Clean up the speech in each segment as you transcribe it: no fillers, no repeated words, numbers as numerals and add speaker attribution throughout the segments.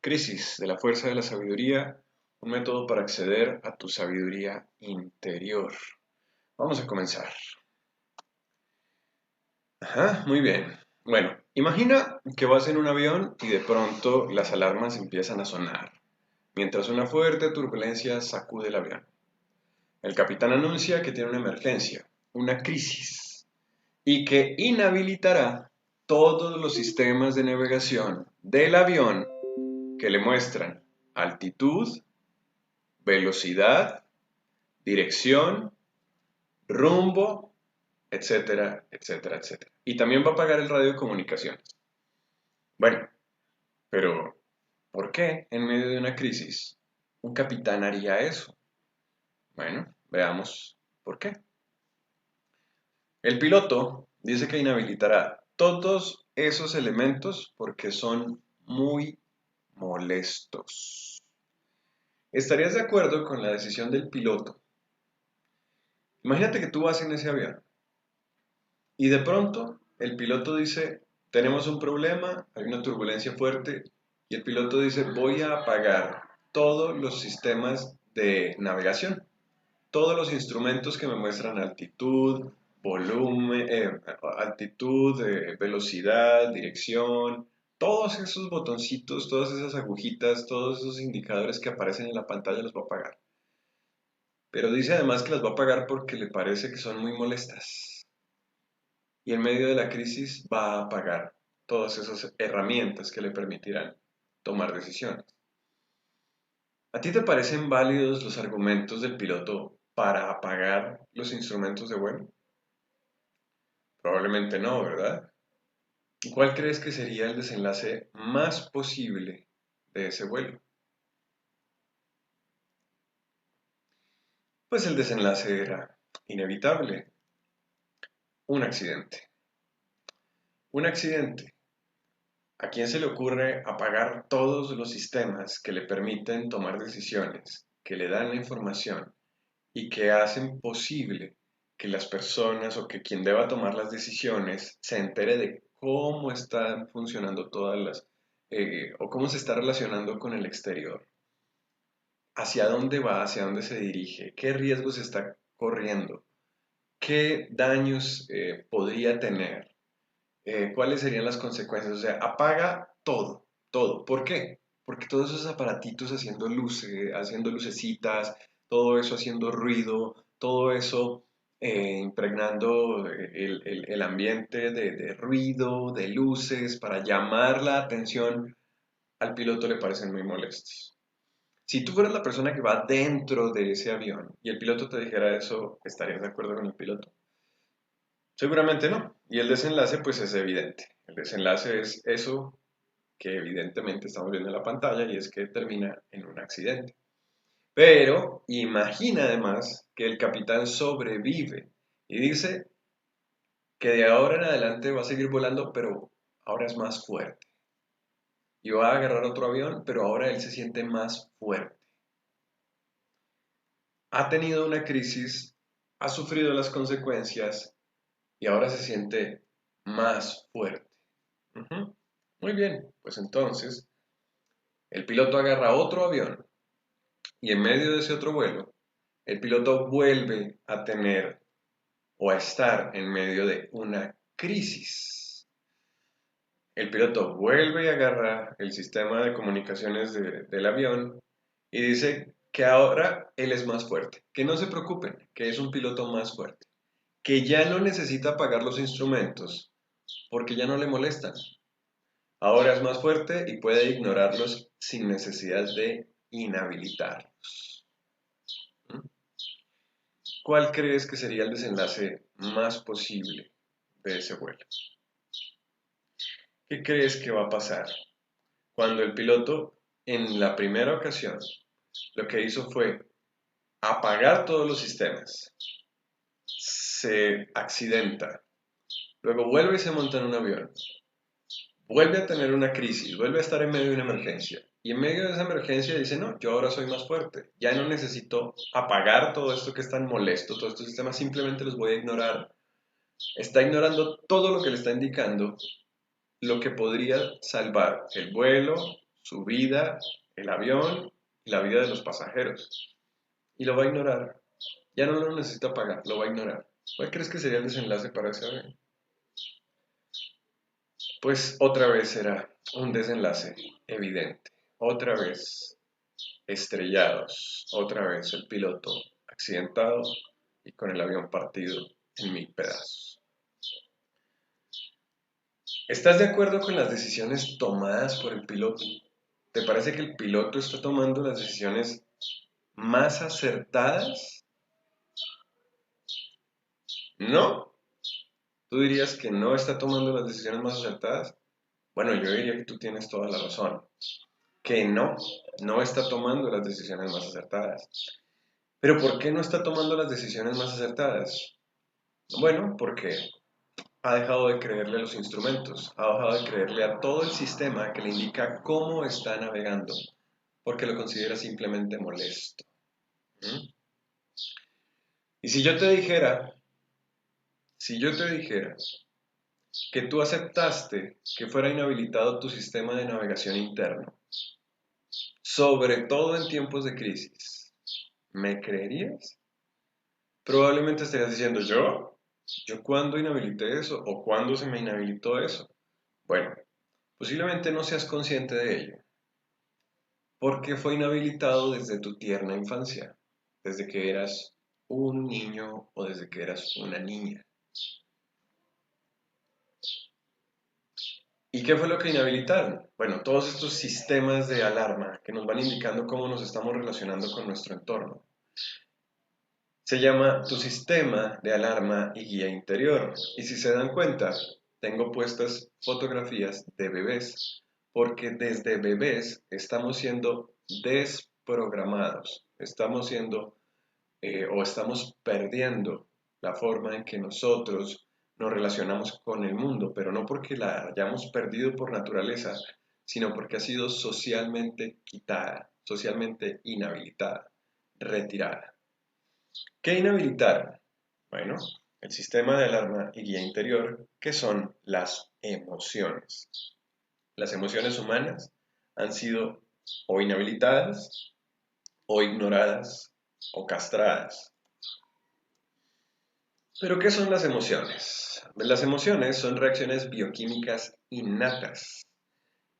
Speaker 1: Crisis de la fuerza de la sabiduría, un método para acceder a tu sabiduría interior. Vamos a comenzar. Ajá, muy bien. Bueno, imagina que vas en un avión y de pronto las alarmas empiezan a sonar, mientras una fuerte turbulencia sacude el avión. El capitán anuncia que tiene una emergencia, una crisis, y que inhabilitará todos los sistemas de navegación del avión que le muestran altitud, velocidad, dirección, rumbo, etcétera, etcétera, etcétera. Y también va a pagar el radio de comunicaciones. Bueno, pero ¿por qué en medio de una crisis un capitán haría eso? Bueno, veamos por qué. El piloto dice que inhabilitará todos esos elementos porque son muy molestos. ¿Estarías de acuerdo con la decisión del piloto? Imagínate que tú vas en ese avión y de pronto el piloto dice, tenemos un problema, hay una turbulencia fuerte, y el piloto dice, voy a apagar todos los sistemas de navegación, todos los instrumentos que me muestran altitud, volumen, altitud, velocidad, dirección, todos esos botoncitos, todas esas agujitas, todos esos indicadores que aparecen en la pantalla los va a apagar. Pero dice además que las va a apagar porque le parece que son muy molestas. Y en medio de la crisis va a pagar todas esas herramientas que le permitirán tomar decisiones. ¿A ti te parecen válidos los argumentos del piloto para apagar los instrumentos de vuelo? Probablemente no, ¿verdad? ¿Y cuál crees que sería el desenlace más posible de ese vuelo? Pues el desenlace era inevitable, un accidente. Un accidente. ¿A quién se le ocurre apagar todos los sistemas que le permiten tomar decisiones, que le dan la información y que hacen posible que las personas o que quien deba tomar las decisiones se entere de cómo están funcionando todas las, o cómo se está relacionando con el exterior? ¿Hacia dónde va? ¿Hacia dónde se dirige? ¿Qué riesgos está corriendo? ¿Qué daños podría tener? ¿Cuáles serían las consecuencias? O sea, apaga todo, todo. ¿Por qué? Porque todos esos aparatitos haciendo luces, haciendo lucecitas, todo eso haciendo ruido, todo eso impregnando el ambiente de ruido, de luces, para llamar la atención, al piloto le parecen muy molestos. Si tú fueras la persona que va dentro de ese avión y el piloto te dijera eso, ¿estarías de acuerdo con el piloto? Seguramente no. Y el desenlace pues es evidente. El desenlace es eso que evidentemente estamos viendo en la pantalla y es que termina en un accidente. Pero imagina además que el capitán sobrevive y dice que de ahora en adelante va a seguir volando, pero ahora es más fuerte. Y va a agarrar otro avión, pero ahora él se siente más fuerte. Ha tenido una crisis, ha sufrido las consecuencias y ahora se siente más fuerte. Ujú. Muy bien, pues entonces el piloto agarra otro avión y en medio de ese otro vuelo, el piloto vuelve a tener o a estar en medio de una crisis. El piloto vuelve y agarra el sistema de comunicaciones del avión y dice que ahora él es más fuerte, que no se preocupen, que es un piloto más fuerte, que ya no necesita apagar los instrumentos porque ya no le molestan. Ahora es más fuerte y puede ignorarlos sin necesidad de inhabilitarlos. ¿Mm? ¿Cuál crees que sería el desenlace más posible de ese vuelo? ¿Qué crees que va a pasar cuando el piloto en la primera ocasión lo que hizo fue apagar todos los sistemas, se accidenta, luego vuelve y se monta en un avión, vuelve a tener una crisis, vuelve a estar en medio de una emergencia? Y en medio de esa emergencia dice, no, yo ahora soy más fuerte, ya no necesito apagar todo esto que es tan molesto, todos estos sistemas, simplemente los voy a ignorar. Está ignorando todo lo que le está indicando, lo que podría salvar el vuelo, su vida, el avión y la vida de los pasajeros. Y lo va a ignorar. Ya no lo necesita pagar, lo va a ignorar. ¿Cuál crees que sería el desenlace para ese avión? Pues otra vez será un desenlace evidente. Otra vez estrellados. Otra vez el piloto accidentado y con el avión partido en 1000 pedazos. ¿Estás de acuerdo con las decisiones tomadas por el piloto? ¿Te parece que el piloto está tomando las decisiones más acertadas? ¿No? ¿Tú dirías que no está tomando las decisiones más acertadas? Bueno, yo diría que tú tienes toda la razón. Que no está tomando las decisiones más acertadas. ¿Pero por qué no está tomando las decisiones más acertadas? Bueno, porque ha dejado de creerle a los instrumentos, ha dejado de creerle a todo el sistema que le indica cómo está navegando, porque lo considera simplemente molesto. ¿Mm? Y si yo te dijera que tú aceptaste que fuera inhabilitado tu sistema de navegación interno, sobre todo en tiempos de crisis, ¿me creerías? Probablemente estarías diciendo, ¿yo cuándo inhabilité eso? ¿O cuándo se me inhabilitó eso? Bueno, posiblemente no seas consciente de ello, porque fue inhabilitado desde tu tierna infancia, desde que eras un niño o desde que eras una niña. ¿Y qué fue lo que inhabilitaron? Bueno, todos estos sistemas de alarma que nos van indicando cómo nos estamos relacionando con nuestro entorno. Se llama tu sistema de alarma y guía interior. Y si se dan cuenta, tengo puestas fotografías de bebés, porque desde bebés estamos siendo desprogramados, estamos siendo o estamos perdiendo la forma en que nosotros nos relacionamos con el mundo, pero no porque la hayamos perdido por naturaleza, sino porque ha sido socialmente quitada, socialmente inhabilitada, retirada. ¿Qué inhabilitaron? Bueno, el sistema de alarma y guía interior, que son las emociones. Las emociones humanas han sido o inhabilitadas, o ignoradas, o castradas. ¿Pero qué son las emociones? Las emociones son reacciones bioquímicas innatas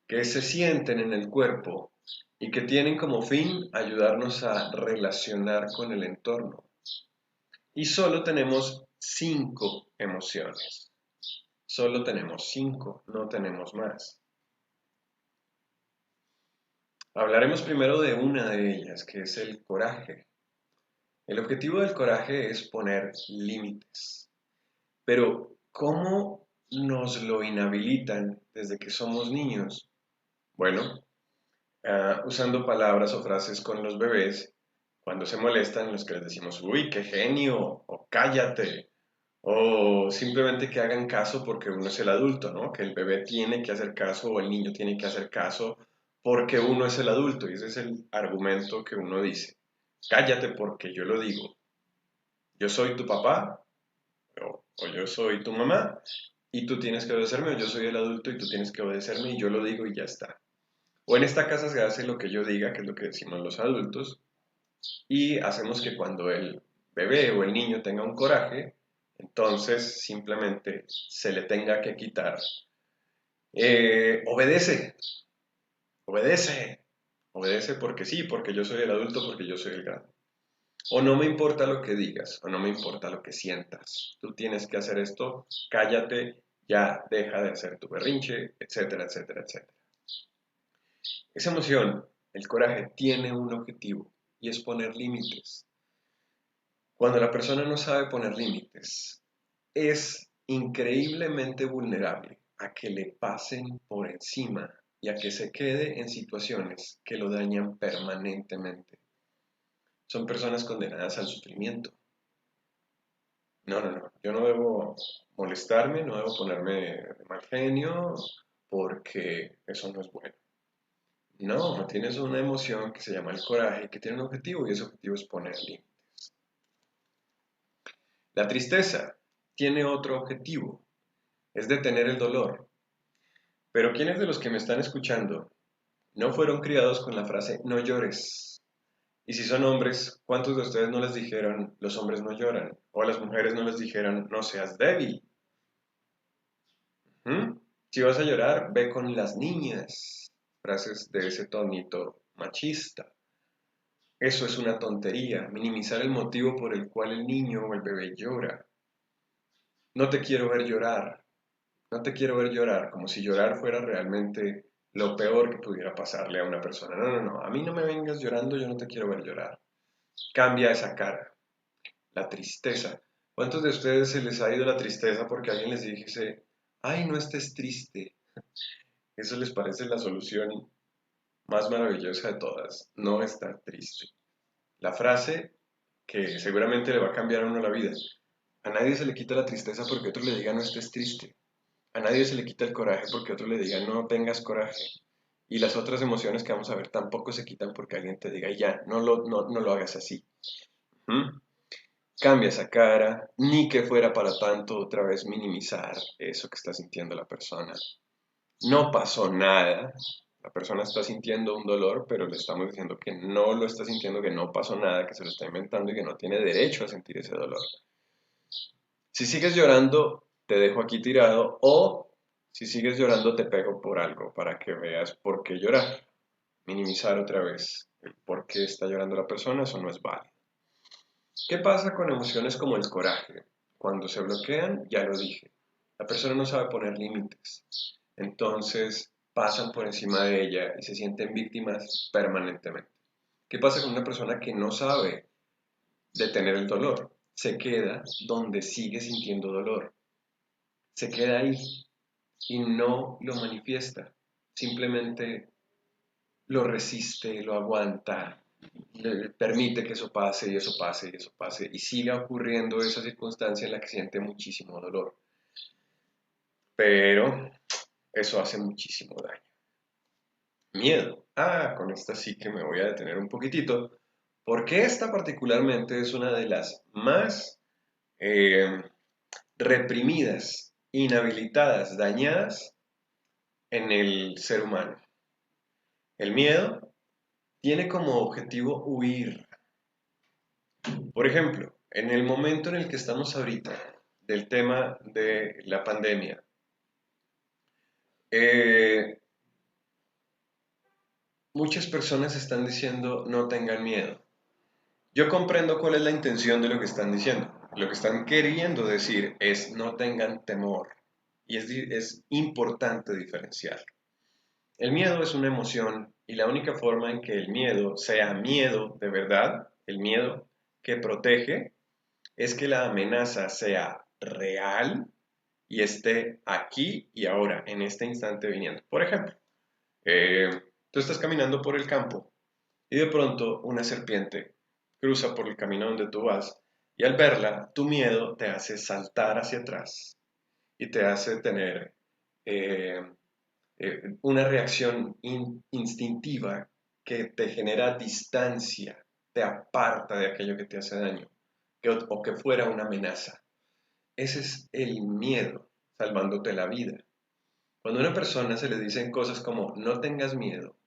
Speaker 1: que se sienten en el cuerpo y que tienen como fin ayudarnos a relacionar con el entorno. Y solo tenemos 5 emociones. Solo tenemos 5, no tenemos más. Hablaremos primero de una de ellas, que es el coraje. El objetivo del coraje es poner límites. Pero, ¿cómo nos lo inhabilitan desde que somos niños? Bueno, usando palabras o frases con los bebés, cuando se molestan, los que les decimos, uy, qué genio, o cállate, o simplemente que hagan caso porque uno es el adulto, ¿no? Que el bebé tiene que hacer caso o el niño tiene que hacer caso porque uno es el adulto, y ese es el argumento que uno dice. Cállate porque yo lo digo. Yo soy tu papá o yo soy tu mamá y tú tienes que obedecerme, o yo soy el adulto y tú tienes que obedecerme y yo lo digo y ya está. O en esta casa se hace lo que yo diga, que es lo que decimos los adultos, y hacemos que cuando el bebé o el niño tenga un coraje, entonces simplemente se le tenga que quitar. Obedece, obedece, obedece porque sí, porque yo soy el adulto, porque yo soy el grande. O no me importa lo que digas, o no me importa lo que sientas. Tú tienes que hacer esto, cállate, ya deja de hacer tu berrinche, etcétera, etcétera, etcétera. Esa emoción, el coraje, tiene un objetivo y es poner límites. Cuando la persona no sabe poner límites, es increíblemente vulnerable a que le pasen por encima y a que se quede en situaciones que lo dañan permanentemente. Son personas condenadas al sufrimiento. No. Yo no debo molestarme, no debo ponerme de mal genio porque eso no es bueno. No, tienes una emoción que se llama el coraje, que tiene un objetivo y ese objetivo es poner límites. La tristeza tiene otro objetivo, es detener el dolor. Pero ¿quiénes de los que me están escuchando no fueron criados con la frase no llores. Y si son hombres, ¿cuántos de ustedes no les dijeron los hombres no lloran? O a las mujeres no les dijeron no seas débil. ¿Mm? Si vas a llorar, ve con las niñas. Frases de ese tonito machista. Eso es una tontería, minimizar el motivo por el cual el niño o el bebé llora. No te quiero ver llorar, no te quiero ver llorar, como si llorar fuera realmente lo peor que pudiera pasarle a una persona. No, no, no, a mí no me vengas llorando, yo no te quiero ver llorar. Cambia esa cara, la tristeza. ¿Cuántos de ustedes se les ha ido la tristeza porque alguien les dijese, ay, no estés triste? Eso les parece la solución más maravillosa de todas, no estar triste. La frase que seguramente le va a cambiar a uno la vida. A nadie se le quita la tristeza porque otro le diga no estés triste. A nadie se le quita el coraje porque otro le diga no tengas coraje. Y las otras emociones que vamos a ver tampoco se quitan porque alguien te diga ya, no lo hagas así. ¿Mm? Cambia esa cara, ni que fuera para tanto otra vez minimizar eso que está sintiendo la persona. No pasó nada. La persona está sintiendo un dolor, pero le estamos diciendo que no lo está sintiendo, que no pasó nada, que se lo está inventando y que no tiene derecho a sentir ese dolor. Si sigues llorando, te dejo aquí tirado o si sigues llorando, te pego por algo para que veas por qué llorar. Minimizar otra vez el por qué está llorando la persona, eso no es válido. ¿Qué pasa con emociones como el coraje? Cuando se bloquean, ya lo dije, la persona no sabe poner límites. Entonces pasan por encima de ella y se sienten víctimas permanentemente. ¿Qué pasa con una persona que no sabe detener el dolor? Se queda donde sigue sintiendo dolor. Se queda ahí y no lo manifiesta. Simplemente lo resiste, lo aguanta, le permite que eso pase y eso pase y eso pase. Y sigue ocurriendo esa circunstancia en la que siente muchísimo dolor. Pero eso hace muchísimo daño. Miedo. Ah, con esta sí que me voy a detener un poquitito, porque esta particularmente es una de las más eh, reprimidas, inhabilitadas, dañadas en el ser humano. El miedo tiene como objetivo huir. Por ejemplo, en el momento en el que estamos ahorita, del tema de la pandemia, eh, muchas personas están diciendo no tengan miedo. Yo comprendo cuál es la intención de lo que están diciendo. Lo que están queriendo decir es no tengan temor. Y es importante diferenciar. El miedo es una emoción y la única forma en que el miedo sea miedo de verdad, el miedo que protege, es que la amenaza sea real y esté aquí y ahora, en este instante viniendo. Por ejemplo, eh, tú estás caminando por el campo y de pronto una serpiente cruza por el camino donde tú vas y al verla, tu miedo te hace saltar hacia atrás y te hace tener eh, una reacción instintiva que te genera distancia, te aparta de aquello que te hace daño o que fuera una amenaza. Ese es el miedo, salvándote la vida. Cuando a una persona se le dicen cosas como no tengas miedo,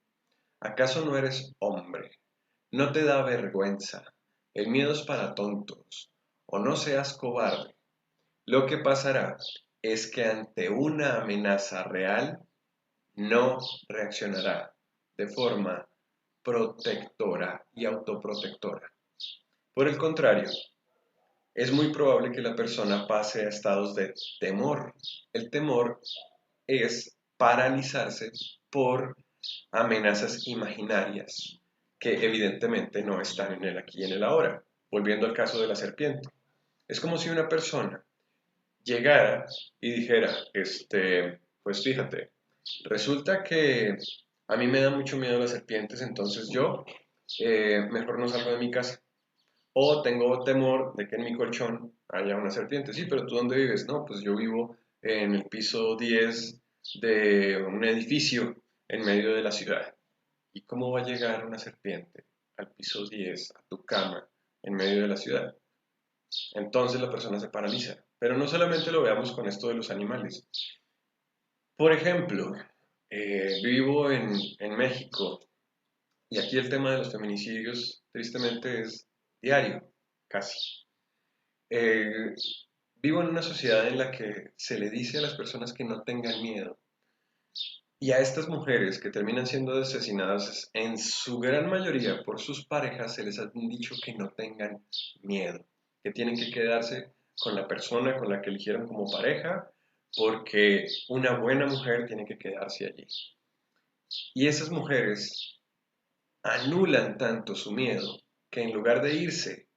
Speaker 1: ¿acaso no eres hombre? ¿No te da vergüenza? El miedo es para tontos. O no seas cobarde. Lo que pasará es que ante una amenaza real no reaccionará de forma protectora y autoprotectora. Por el contrario, es muy probable que la persona pase a estados de temor. El temor es paralizarse por amenazas imaginarias que evidentemente no están en el aquí y en el ahora. Volviendo al caso de la serpiente. Es como si una persona llegara y dijera, pues fíjate, resulta que a mí me da mucho miedo las serpientes, entonces yo mejor no salgo de mi casa. O tengo temor de que en mi colchón haya una serpiente. Sí, pero ¿tú dónde vives? No, pues yo vivo en el piso 10 de un edificio en medio de la ciudad. ¿Y cómo va a llegar una serpiente al piso 10, a tu cama, en medio de la ciudad? Entonces la persona se paraliza. Pero no solamente lo veamos con esto de los animales. Por ejemplo, Vivo en México y aquí el tema de los feminicidios tristemente es diario, casi. Eh, Vivo en una sociedad en la que se le dice a las personas que no tengan miedo. Y a estas mujeres que terminan siendo asesinadas, en su gran mayoría por sus parejas, se les ha dicho que no tengan miedo, que tienen que quedarse con la persona con la que eligieron como pareja, porque una buena mujer tiene que quedarse allí. Y esas mujeres anulan tanto su miedo que en lugar de irse,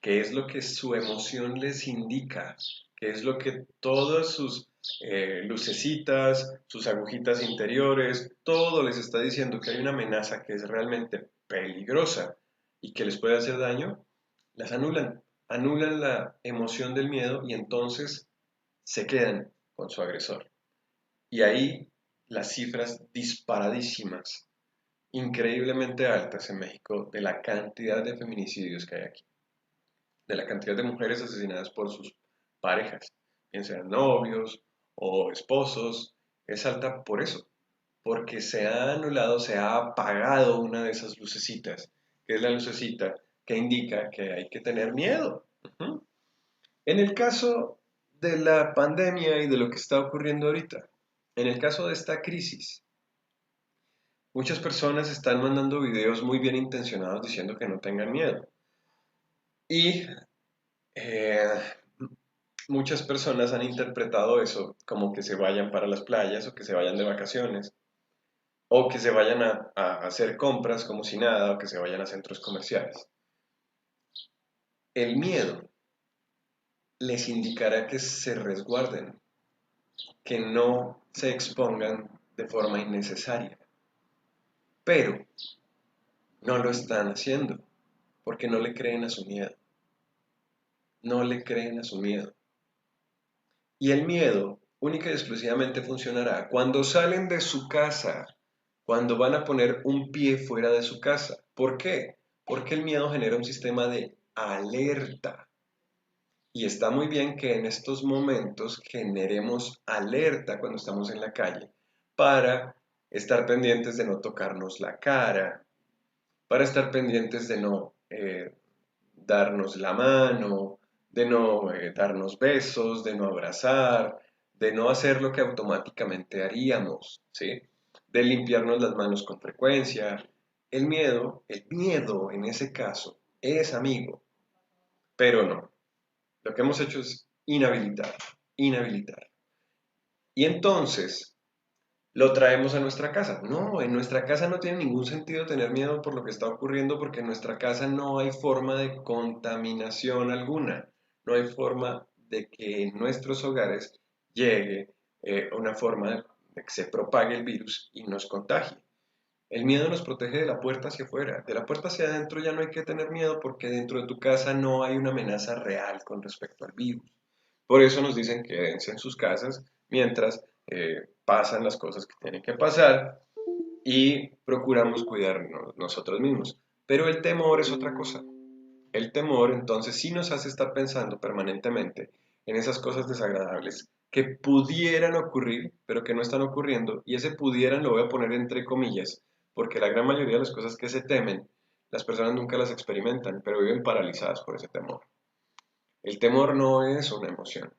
Speaker 1: que es lo que su emoción les indica, que es lo que todas sus lucecitas, sus agujitas interiores, todo les está diciendo que hay una amenaza que es realmente peligrosa y que les puede hacer daño, las anulan, anulan la emoción del miedo y entonces se quedan con su agresor. Y ahí las cifras disparadísimas, increíblemente altas en México de la cantidad de feminicidios que hay aquí, de la cantidad de mujeres asesinadas por sus parejas, bien sean novios o esposos, es alta por eso, porque se ha anulado, se ha apagado una de esas lucecitas, que es la lucecita que indica que hay que tener miedo. Ujú. En el caso de la pandemia y de lo que está ocurriendo ahorita, en el caso de esta crisis, muchas personas están mandando videos muy bien intencionados diciendo que no tengan miedo. Y eh, muchas personas han interpretado eso como que se vayan para las playas o que se vayan de vacaciones o que se vayan a hacer compras como si nada o que se vayan a centros comerciales. El miedo les indicará que se resguarden, que no se expongan de forma innecesaria, pero no lo están haciendo porque no le creen a su miedo, no le creen a su miedo. Y el miedo única y exclusivamente funcionará cuando salen de su casa, cuando van a poner un pie fuera de su casa. ¿Por qué? Porque el miedo genera un sistema de alerta. Y está muy bien que en estos momentos generemos alerta cuando estamos en la calle para estar pendientes de no tocarnos la cara, para estar pendientes de no darnos la mano, de no darnos besos, de no abrazar, de no hacer lo que automáticamente haríamos, ¿sí? De limpiarnos las manos con frecuencia. El miedo en ese caso es amigo, pero no. Lo que hemos hecho es inhabilitar, inhabilitar. Y entonces lo traemos a nuestra casa. No, en nuestra casa no tiene ningún sentido tener miedo por lo que está ocurriendo porque en nuestra casa no hay forma de contaminación alguna. No hay forma de que en nuestros hogares llegue una forma de que se propague el virus y nos contagie. El miedo nos protege de la puerta hacia afuera. De la puerta hacia adentro ya no hay que tener miedo porque dentro de tu casa no hay una amenaza real con respecto al virus. Por eso nos dicen quédense en sus casas mientras pasan las cosas que tienen que pasar y procuramos cuidarnos nosotros mismos. Pero el temor es otra cosa. El temor entonces sí nos hace estar pensando permanentemente en esas cosas desagradables que pudieran ocurrir, pero que no están ocurriendo, y ese pudieran lo voy a poner entre comillas, porque la gran mayoría de las cosas que se temen, las personas nunca las experimentan, pero viven paralizadas por ese temor. El temor no es una emoción,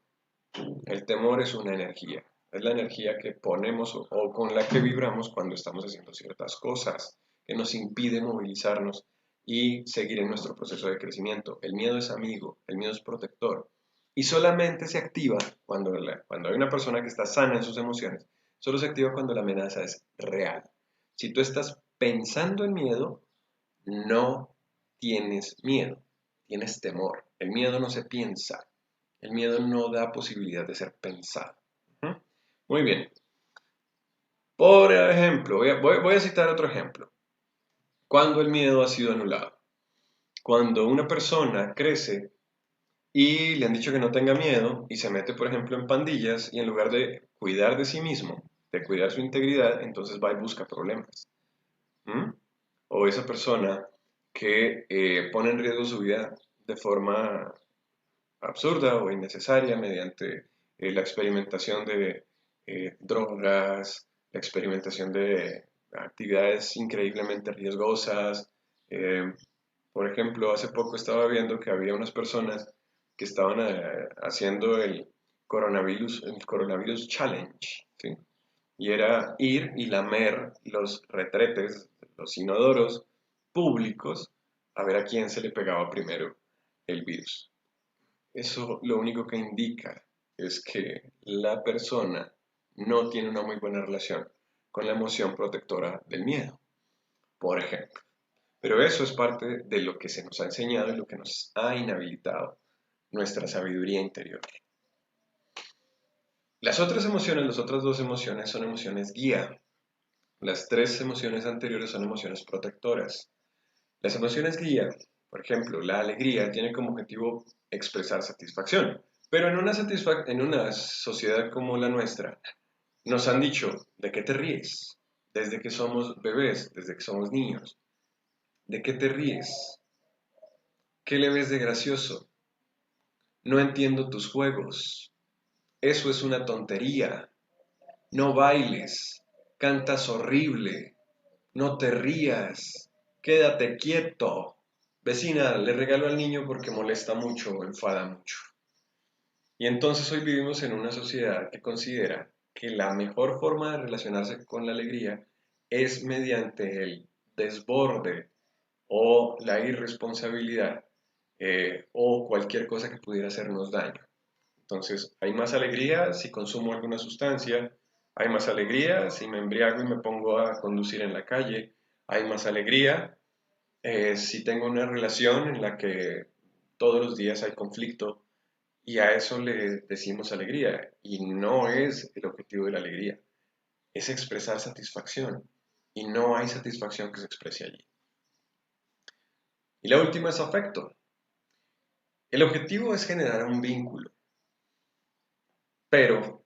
Speaker 1: el temor es una energía, es la energía que ponemos o con la que vibramos cuando estamos haciendo ciertas cosas, que nos impide movilizarnos y seguir en nuestro proceso de crecimiento. El miedo es amigo, el miedo es protector y solamente se activa cuando hay una persona que está sana en sus emociones, solo se activa cuando la amenaza es real. Si tú estás pensando en miedo, no tienes miedo, tienes temor. El miedo no se piensa, el miedo no da posibilidad de ser pensado. ¿Mm? Muy bien. Por ejemplo, voy a citar otro ejemplo. Cuando el miedo ha sido anulado. Cuando una persona crece y le han dicho que no tenga miedo y se mete, por ejemplo, en pandillas y en lugar de cuidar de sí mismo, de cuidar su integridad, entonces va y busca problemas. ¿Mm? O esa persona que pone en riesgo su vida de forma absurda o innecesaria mediante la experimentación de drogas, la experimentación de actividades increíblemente riesgosas. Eh, por ejemplo, hace poco estaba viendo que había unas personas que estaban haciendo el coronavirus challenge, ¿sí? Y era ir y lamer los retretes, los inodoros públicos, a ver a quién se le pegaba primero el virus. Eso lo único que indica es que la persona no tiene una muy buena relación con la emoción protectora del miedo, por ejemplo. Pero eso es parte de lo que se nos ha enseñado y lo que nos ha inhabilitado nuestra sabiduría interior. Las otras emociones, las otras dos emociones son emociones guía. Las tres emociones anteriores son emociones protectoras. Las emociones guía, por ejemplo, la alegría tiene como objetivo expresar satisfacción, pero en una sociedad como la nuestra nos han dicho, ¿de qué te ríes? Desde que somos bebés, desde que somos niños. ¿De qué te ríes? ¿Qué le ves de gracioso? No entiendo tus juegos. Eso es una tontería. No bailes. Cantas horrible. No te rías. Quédate quieto. Vecina, le regalo al niño porque molesta mucho o enfada mucho. Y entonces hoy vivimos en una sociedad que considera que la mejor forma de relacionarse con la alegría es mediante el desborde o la irresponsabilidad o cualquier cosa que pudiera hacernos daño. Entonces, hay más alegría si consumo alguna sustancia, hay más alegría si me embriago y me pongo a conducir en la calle, hay más alegría si tengo una relación en la que todos los días hay conflicto y a eso le decimos alegría y no es el objetivo de la alegría, es expresar satisfacción y no hay satisfacción que se exprese allí. Y la última es afecto. El objetivo es generar un vínculo, pero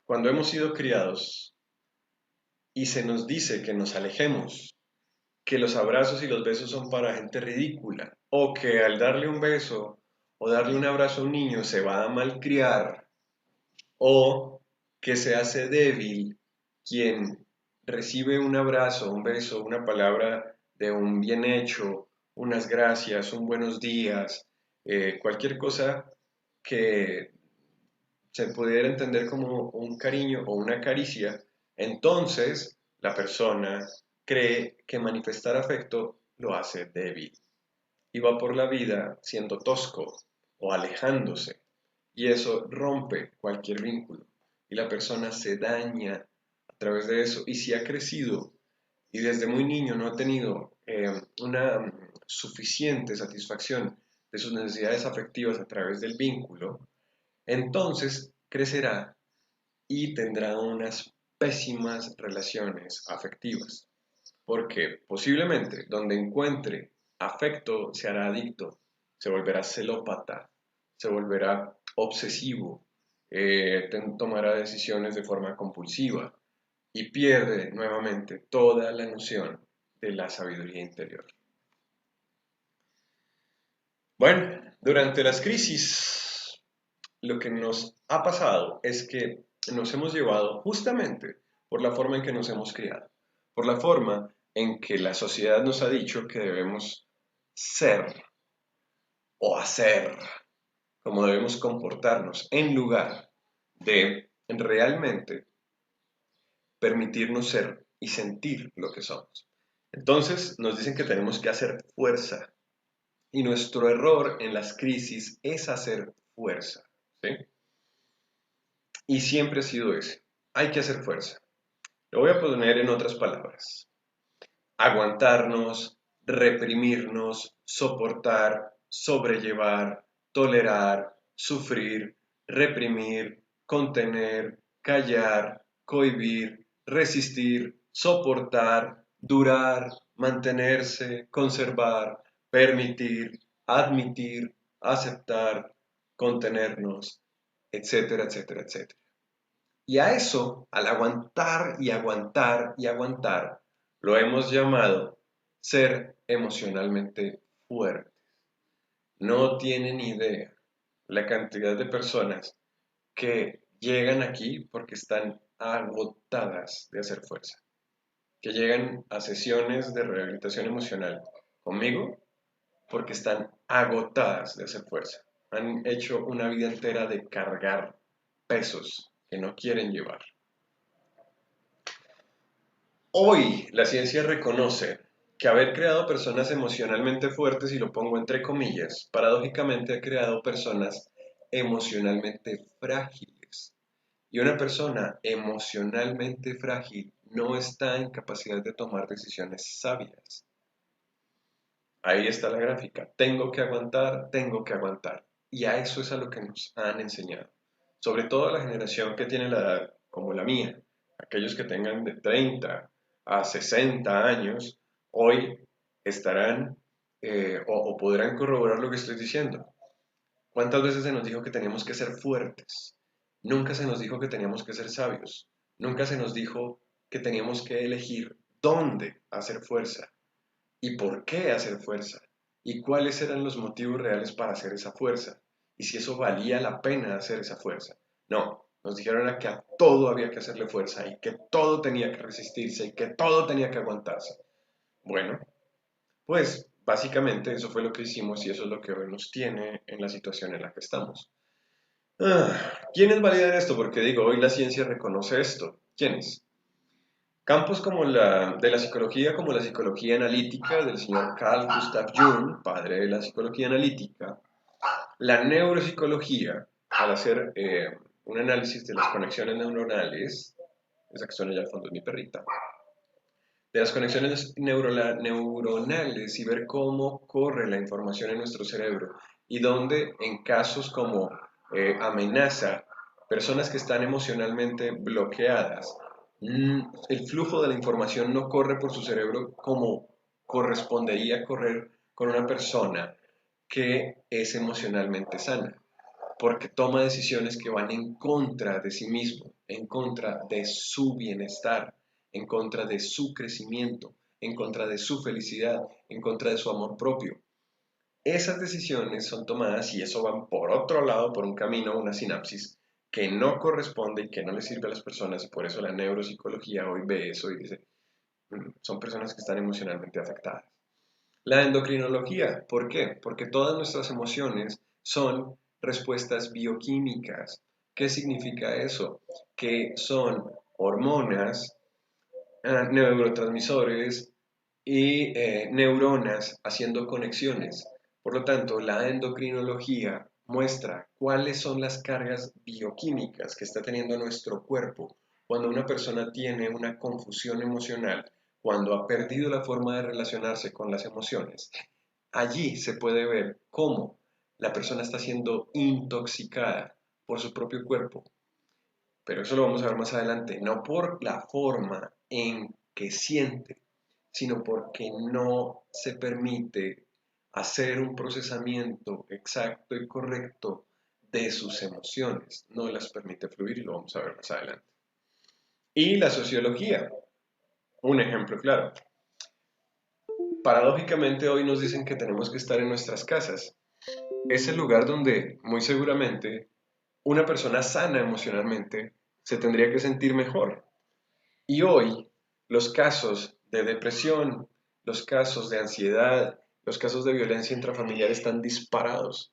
Speaker 1: cuando hemos sido criados y se nos dice que nos alejemos, que los abrazos y los besos son para gente ridícula, o que al darle un beso o darle un abrazo a un niño se va a malcriar, o que se hace débil quien recibe un abrazo, un beso, una palabra de un bien hecho, unas gracias, un buenos días, cualquier cosa que se pudiera entender como un cariño o una caricia, entonces la persona cree que manifestar afecto lo hace débil y va por la vida siendo tosco o alejándose y eso rompe cualquier vínculo y la persona se daña a través de eso y si ha crecido y desde muy niño no ha tenido una suficiente satisfacción de sus necesidades afectivas a través del vínculo, entonces crecerá y tendrá unas pésimas relaciones afectivas, porque posiblemente donde encuentre afecto se hará adicto, se volverá celópata, se volverá obsesivo, tomará decisiones de forma compulsiva y pierde nuevamente toda la noción de la sabiduría interior. Bueno, durante las crisis lo que nos ha pasado es que nos hemos llevado justamente por la forma en que nos hemos criado, por la forma en que la sociedad nos ha dicho que debemos ser o hacer, cómo debemos comportarnos, en lugar de realmente permitirnos ser y sentir lo que somos. Entonces nos dicen que tenemos que hacer fuerza y nuestro error en las crisis es hacer fuerza, ¿sí? Y siempre ha sido ese. Hay que hacer fuerza. Lo voy a poner en otras palabras. Aguantarnos, reprimirnos, soportar, sobrellevar, tolerar, sufrir, reprimir, contener, callar, cohibir, resistir, soportar, durar, mantenerse, conservar, permitir, admitir, aceptar, contenernos, etcétera, etcétera, etcétera. Y a eso, al aguantar y aguantar y aguantar, lo hemos llamado ser emocionalmente fuerte. No tienen idea la cantidad de personas que llegan aquí porque están agotadas de hacer fuerza, que llegan a sesiones de rehabilitación emocional conmigo porque están agotadas de hacer fuerza. Han hecho una vida entera de cargar pesos que no quieren llevar. Hoy la ciencia reconoce que haber creado personas emocionalmente fuertes, y lo pongo entre comillas, paradójicamente ha creado personas emocionalmente frágiles. Y una persona emocionalmente frágil no está en capacidad de tomar decisiones sabias. Ahí está la gráfica. Tengo que aguantar, tengo que aguantar. Y a eso es a lo que nos han enseñado. Sobre todo a la generación que tiene la edad como la mía. Aquellos que tengan de 30 a 60 años, hoy estarán o podrán corroborar lo que estoy diciendo. ¿Cuántas veces se nos dijo que teníamos que ser fuertes? Nunca se nos dijo que teníamos que ser sabios. Nunca se nos dijo que teníamos que elegir dónde hacer fuerza y por qué hacer fuerza y cuáles eran los motivos reales para hacer esa fuerza y si eso valía la pena hacer esa fuerza. No, nos dijeron que a todo había que hacerle fuerza y que todo tenía que resistirse y que todo tenía que aguantarse. Bueno, pues básicamente eso fue lo que hicimos y eso es lo que hoy nos tiene en la situación en la que estamos. ¿Quiénes validan esto? Porque digo, hoy la ciencia reconoce esto. ¿Quiénes? Campos como de la psicología, como la psicología analítica del señor Carl Gustav Jung, padre de la psicología analítica, la neuropsicología, al hacer un análisis de las conexiones neuronales, esa que suena ya al fondo de mi perrita, de las conexiones neuronales y ver cómo corre la información en nuestro cerebro y dónde en casos como amenaza, personas que están emocionalmente bloqueadas, el flujo de la información no corre por su cerebro como correspondería correr con una persona que es emocionalmente sana, porque toma decisiones que van en contra de sí mismo, en contra de su bienestar, en contra de su crecimiento, en contra de su felicidad, en contra de su amor propio. Esas decisiones son tomadas y eso van por otro lado, por un camino, una sinapsis que no corresponde y que no le sirve a las personas y por eso la neuropsicología hoy ve eso y dice, son personas que están emocionalmente afectadas. La endocrinología, ¿por qué? Porque todas nuestras emociones son respuestas bioquímicas. ¿Qué significa eso? Que son hormonas, neurotransmisores y neuronas haciendo conexiones. Por lo tanto, la endocrinología muestra cuáles son las cargas bioquímicas que está teniendo nuestro cuerpo cuando una persona tiene una confusión emocional, cuando ha perdido la forma de relacionarse con las emociones. Allí se puede ver cómo la persona está siendo intoxicada por su propio cuerpo, pero eso lo vamos a ver más adelante, no por la forma en que siente, sino porque no se permite hacer un procesamiento exacto y correcto de sus emociones, no las permite fluir y lo vamos a ver más adelante. Y la sociología, un ejemplo claro. Paradójicamente hoy nos dicen que tenemos que estar en nuestras casas. Es el lugar donde muy seguramente una persona sana emocionalmente se tendría que sentir mejor. Y hoy los casos de depresión, los casos de ansiedad, los casos de violencia intrafamiliar están disparados.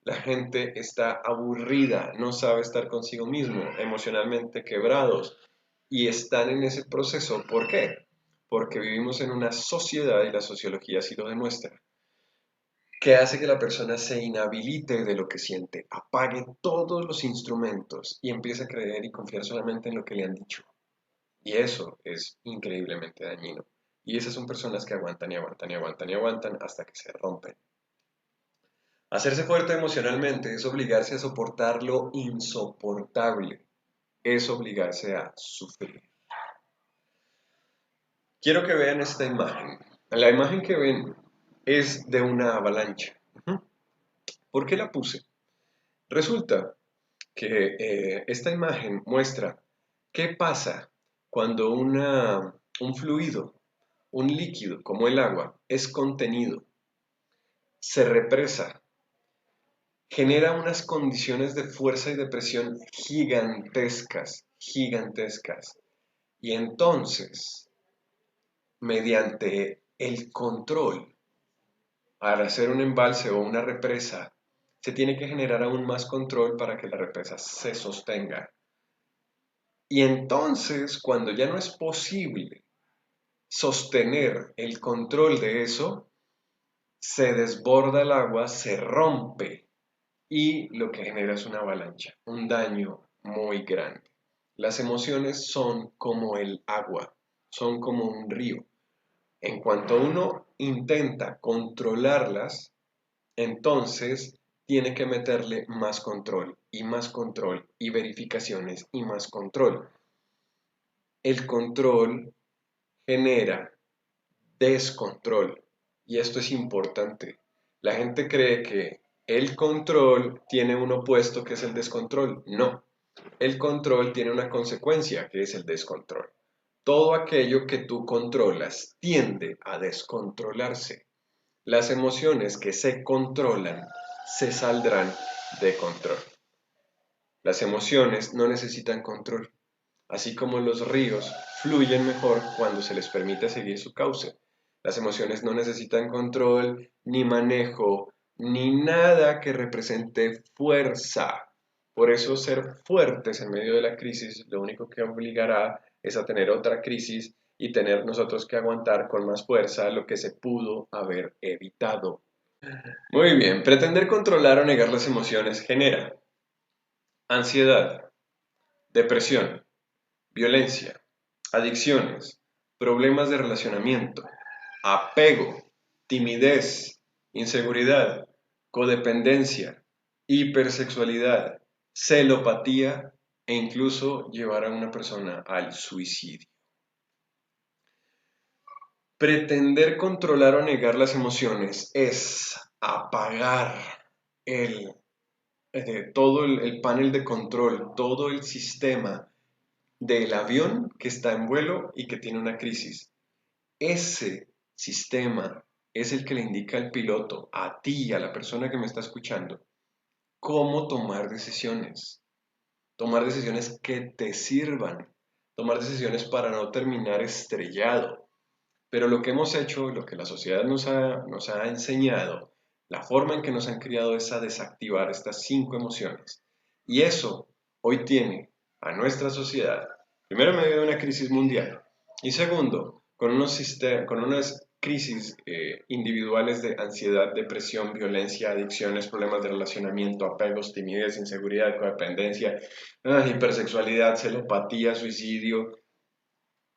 Speaker 1: La gente está aburrida, no sabe estar consigo mismo, emocionalmente quebrados y están en ese proceso. ¿Por qué? Porque vivimos en una sociedad, y la sociología así lo demuestra, que hace que la persona se inhabilite de lo que siente, apague todos los instrumentos y empiece a creer y confiar solamente en lo que le han dicho. Y eso es increíblemente dañino. Y esas son personas que aguantan y aguantan y aguantan y aguantan hasta que se rompen. Hacerse fuerte emocionalmente es obligarse a soportar lo insoportable, es obligarse a sufrir. Quiero que vean esta imagen. La imagen que ven es de una avalancha. ¿Por qué la puse? Resulta que esta imagen muestra qué pasa cuando un fluido, un líquido como el agua, es contenido, se represa, genera unas condiciones de fuerza y de presión gigantescas gigantescas. Y entonces, mediante el control, al hacer un embalse o una represa, se tiene que generar aún más control para que la represa se sostenga. Y entonces, cuando ya no es posible sostener el control de eso, se desborda el agua, se rompe y lo que genera es una avalancha, un daño muy grande. Las emociones son como el agua, son como un río. En cuanto uno intenta controlarlas, entonces tiene que meterle más control y verificaciones y más control. El control genera descontrol y esto es importante. La gente cree que el control tiene un opuesto que es el descontrol. No, el control tiene una consecuencia que es el descontrol. Todo aquello que tú controlas tiende a descontrolarse. Las emociones que se controlan se saldrán de control. Las emociones no necesitan control, así como los ríos fluyen mejor cuando se les permite seguir su cauce. Las emociones no necesitan control, ni manejo, ni nada que represente fuerza. Por eso ser fuertes en medio de la crisis lo único que obligará es a tener otra crisis y tener nosotros que aguantar con más fuerza lo que se pudo haber evitado. Muy bien, pretender controlar o negar las emociones genera ansiedad, depresión, violencia, adicciones, problemas de relacionamiento, apego, timidez, inseguridad, codependencia, hipersexualidad, celopatía e incluso llevar a una persona al suicidio. Pretender controlar o negar las emociones es apagar el, todo el panel de control, todo el sistema del avión que está en vuelo y que tiene una crisis. Ese sistema es el que le indica al piloto, a ti, a la persona que me está escuchando, cómo tomar decisiones que te sirvan, tomar decisiones para no terminar estrellado. Pero lo que hemos hecho, lo que la sociedad nos ha enseñado, la forma en que nos han criado es a desactivar estas 5 emociones. Y eso hoy tiene a nuestra sociedad, primero en medio de una crisis mundial y segundo, con unas crisis individuales de ansiedad, depresión, violencia, adicciones, problemas de relacionamiento, apegos, timidez, inseguridad, codependencia, hipersexualidad, celopatía, suicidio,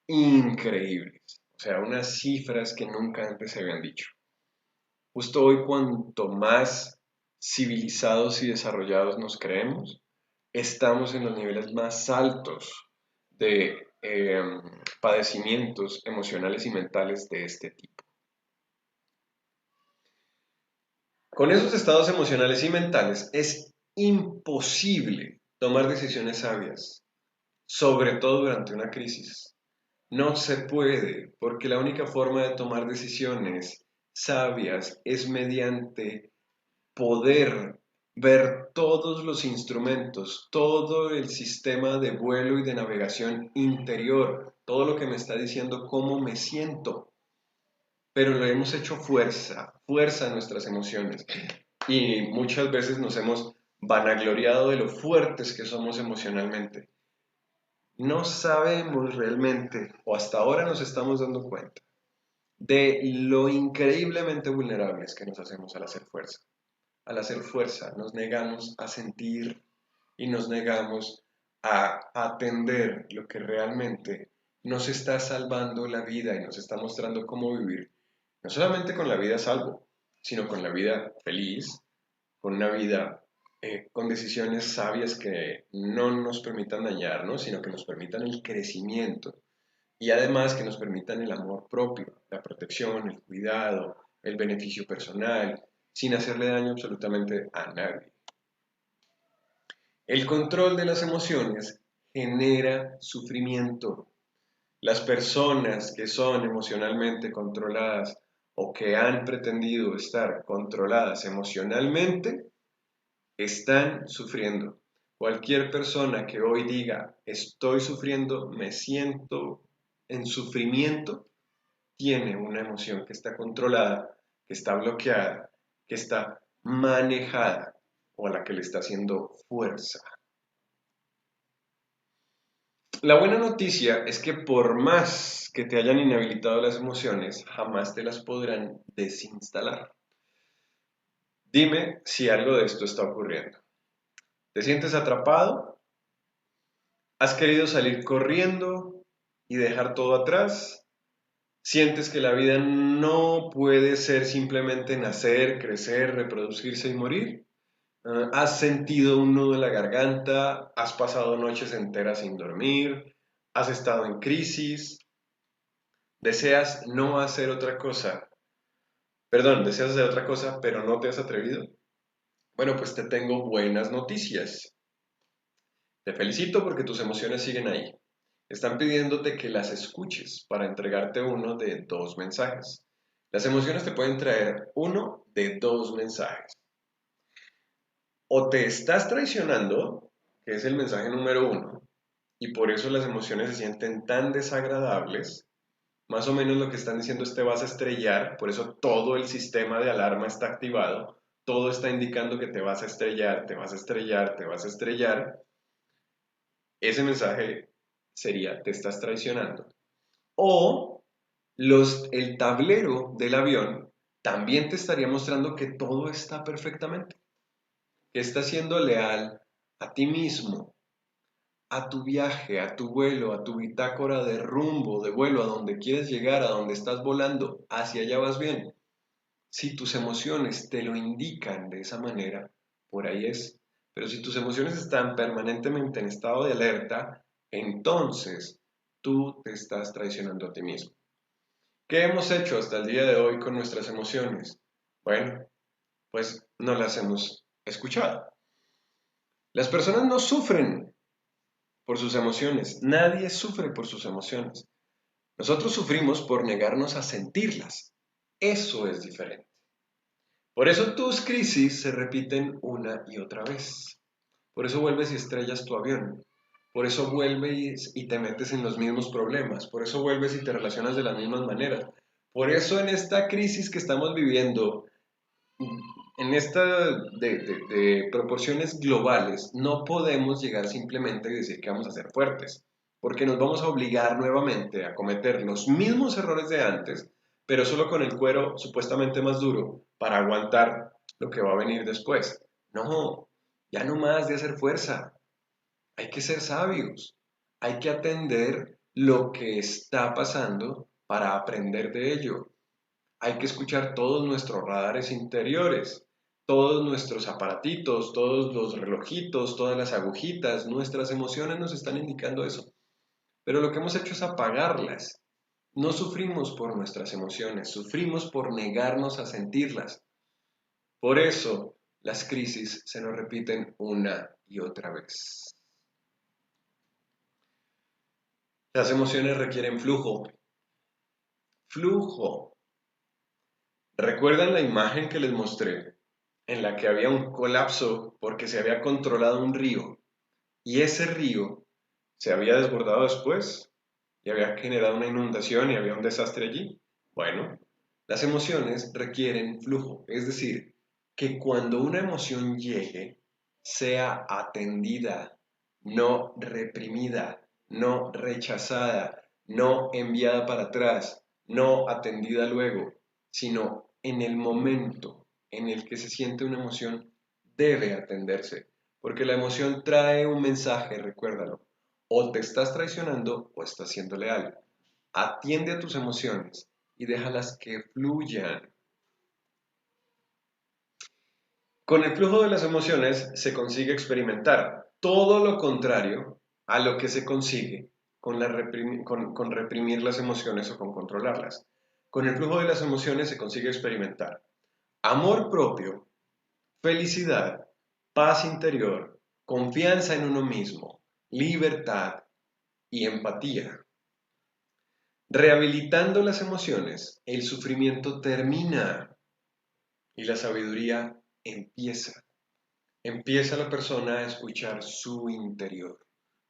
Speaker 1: increíbles. O sea, unas cifras que nunca antes se habían dicho. Justo hoy, cuanto más civilizados y desarrollados nos creemos, estamos en los niveles más altos de padecimientos emocionales y mentales de este tipo. Con esos estados emocionales y mentales es imposible tomar decisiones sabias, sobre todo durante una crisis. No se puede, porque la única forma de tomar decisiones sabias es mediante poder ver todos los instrumentos, todo el sistema de vuelo y de navegación interior, todo lo que me está diciendo cómo me siento. Pero lo hemos hecho fuerza a nuestras emociones. Y muchas veces nos hemos vanagloriado de lo fuertes que somos emocionalmente. No sabemos realmente, o hasta ahora nos estamos dando cuenta, de lo increíblemente vulnerables que nos hacemos al hacer fuerza. Al hacer fuerza nos negamos a sentir y nos negamos a atender lo que realmente nos está salvando la vida y nos está mostrando cómo vivir, no solamente con la vida a salvo, sino con la vida feliz, con una vida con decisiones sabias que no nos permitan dañarnos, sino que nos permitan el crecimiento y además que nos permitan el amor propio, la protección, el cuidado, el beneficio personal, sin hacerle daño absolutamente a nadie. El control de las emociones genera sufrimiento. Las personas que son emocionalmente controladas o que han pretendido estar controladas emocionalmente están sufriendo, Cualquier persona que hoy diga, estoy sufriendo, me siento en sufrimiento, tiene una emoción que está controlada, que está bloqueada, que está manejada o a la que le está haciendo fuerza. La buena noticia es que por más que te hayan inhabilitado las emociones, jamás te las podrán desinstalar. Dime si algo de esto está ocurriendo. ¿Te sientes atrapado? ¿Has querido salir corriendo y dejar todo atrás? ¿Sientes que la vida no puede ser simplemente nacer, crecer, reproducirse y morir? ¿Has sentido un nudo en la garganta? ¿Has pasado noches enteras sin dormir? ¿Has estado en crisis? ¿Deseas no hacer otra cosa? Perdón, deseas hacer otra cosa, pero no te has atrevido. Bueno, pues te tengo buenas noticias. Te felicito porque tus emociones siguen ahí. Están pidiéndote que las escuches para entregarte uno de dos mensajes. Las emociones te pueden traer uno de dos mensajes. O te estás traicionando, que es el mensaje número uno, y por eso las emociones se sienten tan desagradables. Más o menos lo que están diciendo es te vas a estrellar, por eso todo el sistema de alarma está activado, todo está indicando que te vas a estrellar, te vas a estrellar, te vas a estrellar. Ese mensaje sería te estás traicionando. O el tablero del avión también te estaría mostrando que todo está perfectamente, que estás siendo leal a ti mismo, a tu viaje, a tu vuelo, a tu bitácora de rumbo, de vuelo, a donde quieres llegar, a donde estás volando, hacia allá vas bien. Si tus emociones te lo indican de esa manera, por ahí es. Pero si tus emociones están permanentemente en estado de alerta, entonces tú te estás traicionando a ti mismo. ¿Qué hemos hecho hasta el día de hoy con nuestras emociones? Bueno, pues no las hemos escuchado. Las personas no sufren por sus emociones, nadie sufre por sus emociones. Nosotros sufrimos por negarnos a sentirlas. Eso es diferente. Por eso tus crisis se repiten una y otra vez. Por eso vuelves y estrellas tu avión. Por eso vuelves y te metes en los mismos problemas. Por eso vuelves y te relacionas de las mismas maneras. Por eso en esta crisis que estamos viviendo, en esta de proporciones globales, no podemos llegar simplemente a decir que vamos a ser fuertes, porque nos vamos a obligar nuevamente a cometer los mismos errores de antes, pero solo con el cuero supuestamente más duro para aguantar lo que va a venir después. No, ya no más de hacer fuerza. Hay que ser sabios. Hay que atender lo que está pasando para aprender de ello. Hay que escuchar todos nuestros radares interiores, todos nuestros aparatitos, todos los relojitos, todas las agujitas, nuestras emociones nos están indicando eso. Pero lo que hemos hecho es apagarlas. No sufrimos por nuestras emociones, sufrimos por negarnos a sentirlas. Por eso las crisis se nos repiten una y otra vez. Las emociones requieren flujo. Flujo. ¿Recuerdan la imagen que les mostré en la que había un colapso porque se había controlado un río y ese río se había desbordado después y había generado una inundación y había un desastre allí? Bueno, las emociones requieren flujo, es decir, que cuando una emoción llegue, sea atendida, no reprimida, no rechazada, no enviada para atrás, no atendida luego, sino en el momento en el que se siente una emoción, debe atenderse, porque la emoción trae un mensaje, recuérdalo, o te estás traicionando o estás siendo leal. Atiende a tus emociones y déjalas que fluyan. Con el flujo de las emociones se consigue experimentar todo lo contrario a lo que se consigue con reprimir las emociones o con controlarlas. Con el flujo de las emociones se consigue experimentar amor propio, felicidad, paz interior, confianza en uno mismo, libertad y empatía. Rehabilitando las emociones, el sufrimiento termina y la sabiduría empieza. empieza la persona a escuchar su interior,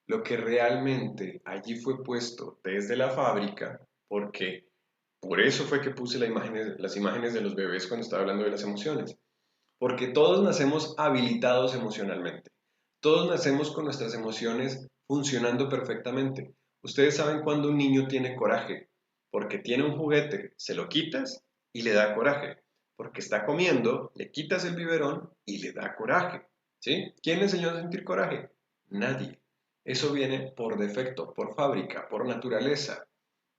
Speaker 1: lo que realmente allí fue puesto desde la fábrica, porque por eso fue que puse las imágenes de los bebés cuando estaba hablando de las emociones, porque todos nacemos habilitados emocionalmente, todos nacemos con nuestras emociones funcionando perfectamente. Ustedes saben cuando un niño tiene coraje, porque tiene un juguete, se lo quitas y le da coraje, porque está comiendo, le quitas el biberón y le da coraje. ¿Sí? ¿Quién le enseñó a sentir coraje? Nadie. Eso viene por defecto, por fábrica, por naturaleza,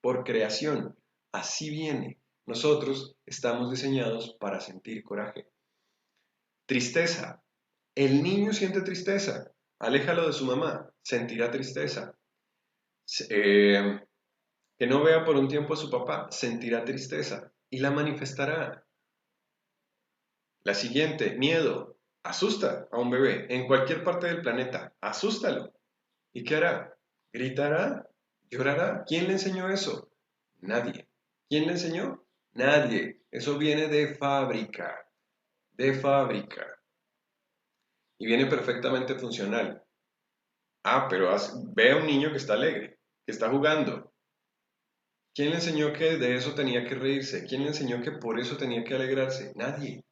Speaker 1: por creación. Así viene. Nosotros estamos diseñados para sentir coraje. Tristeza. El niño siente tristeza. Aléjalo de su mamá. Sentirá tristeza. Eh, que no vea por un tiempo a su papá. Sentirá tristeza. Y la manifestará. La siguiente, miedo. Asusta a un bebé en cualquier parte del planeta. Asústalo. ¿Y qué hará? ¿Gritará? ¿Llorará? ¿Quién le enseñó eso? Nadie. ¿Quién le enseñó? Nadie. Eso viene de fábrica. De fábrica. Y viene perfectamente funcional. Ah, pero ve a un niño que está alegre, que está jugando. ¿Quién le enseñó que de eso tenía que reírse? ¿Quién le enseñó que por eso tenía que alegrarse? Nadie.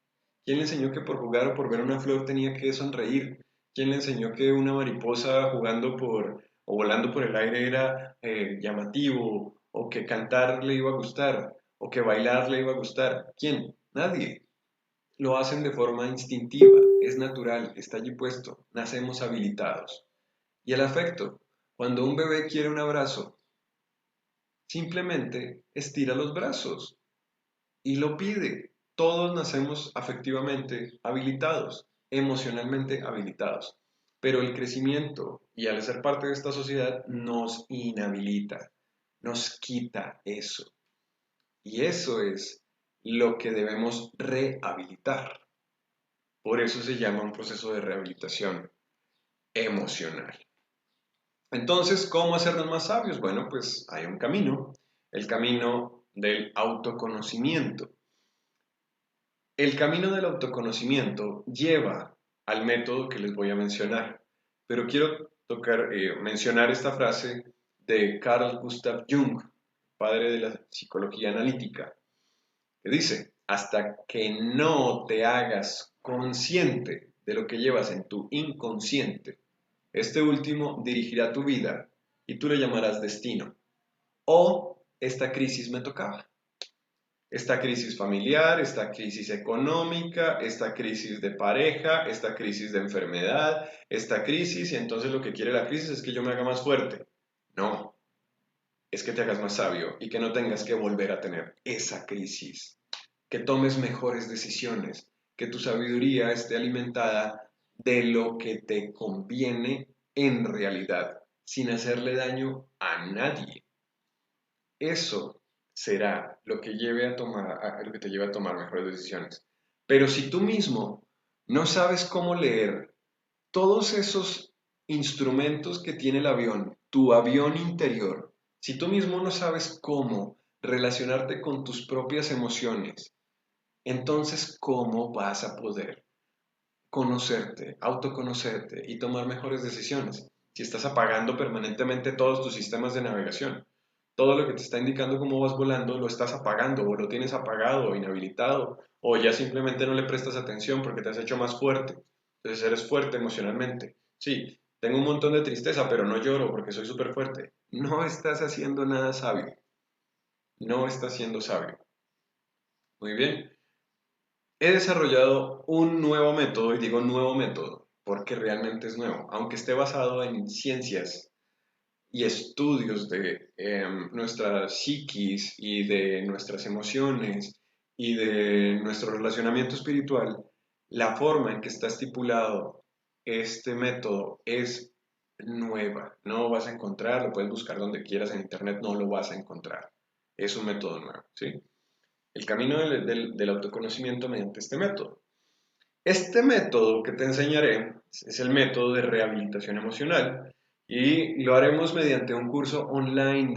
Speaker 1: ¿Quién le enseñó que por jugar o por ver una flor tenía que sonreír? ¿Quién le enseñó que una mariposa jugando o volando por el aire era llamativo? ¿O que cantar le iba a gustar? ¿O que bailar le iba a gustar? ¿Quién? Nadie. Lo hacen de forma instintiva, es natural, está allí puesto, nacemos habilitados. Y el afecto, cuando un bebé quiere un abrazo, simplemente estira los brazos y lo pide. Todos nacemos afectivamente habilitados, emocionalmente habilitados. Pero el crecimiento y al ser parte de esta sociedad nos inhabilita, nos quita eso. Y eso es lo que debemos rehabilitar. Por eso se llama un proceso de rehabilitación emocional. Entonces, ¿cómo hacernos más sabios? Bueno, pues hay un camino, el camino del autoconocimiento. El camino del autoconocimiento lleva al método que les voy a mencionar, pero quiero mencionar esta frase de Carl Gustav Jung, padre de la psicología analítica, que dice, hasta que no te hagas consciente de lo que llevas en tu inconsciente, este último dirigirá tu vida y tú le llamarás destino. O esta crisis me tocaba. Esta crisis familiar, esta crisis económica, esta crisis de pareja, esta crisis de enfermedad, esta crisis, y entonces lo que quiere la crisis es que yo me haga más fuerte. No, es que te hagas más sabio y que no tengas que volver a tener esa crisis, que tomes mejores decisiones, que tu sabiduría esté alimentada de lo que te conviene en realidad, sin hacerle daño a nadie. Eso será lo que lo que te lleve a tomar mejores decisiones. Pero si tú mismo no sabes cómo leer todos esos instrumentos que tiene el avión, tu avión interior, si tú mismo no sabes cómo relacionarte con tus propias emociones, entonces ¿cómo vas a poder conocerte, autoconocerte y tomar mejores decisiones? Si estás apagando permanentemente todos tus sistemas de navegación, todo lo que te está indicando cómo vas volando lo estás apagando o lo tienes apagado o inhabilitado o ya simplemente no le prestas atención porque te has hecho más fuerte. Entonces eres fuerte emocionalmente. Sí, tengo un montón de tristeza, pero no lloro porque soy súper fuerte. No estás haciendo nada sabio. No estás siendo sabio. Muy bien. He desarrollado un nuevo método, y digo nuevo método, porque realmente es nuevo, aunque esté basado en ciencias y estudios de nuestra psiquis y de nuestras emociones y de nuestro relacionamiento espiritual, la forma en que está estipulado este método es nueva. No vas a encontrar, lo puedes buscar donde quieras en internet, no lo vas a encontrar. Es un método nuevo, ¿sí? El camino del autoconocimiento mediante este método. Este método que te enseñaré es el método de rehabilitación emocional y lo haremos mediante un curso online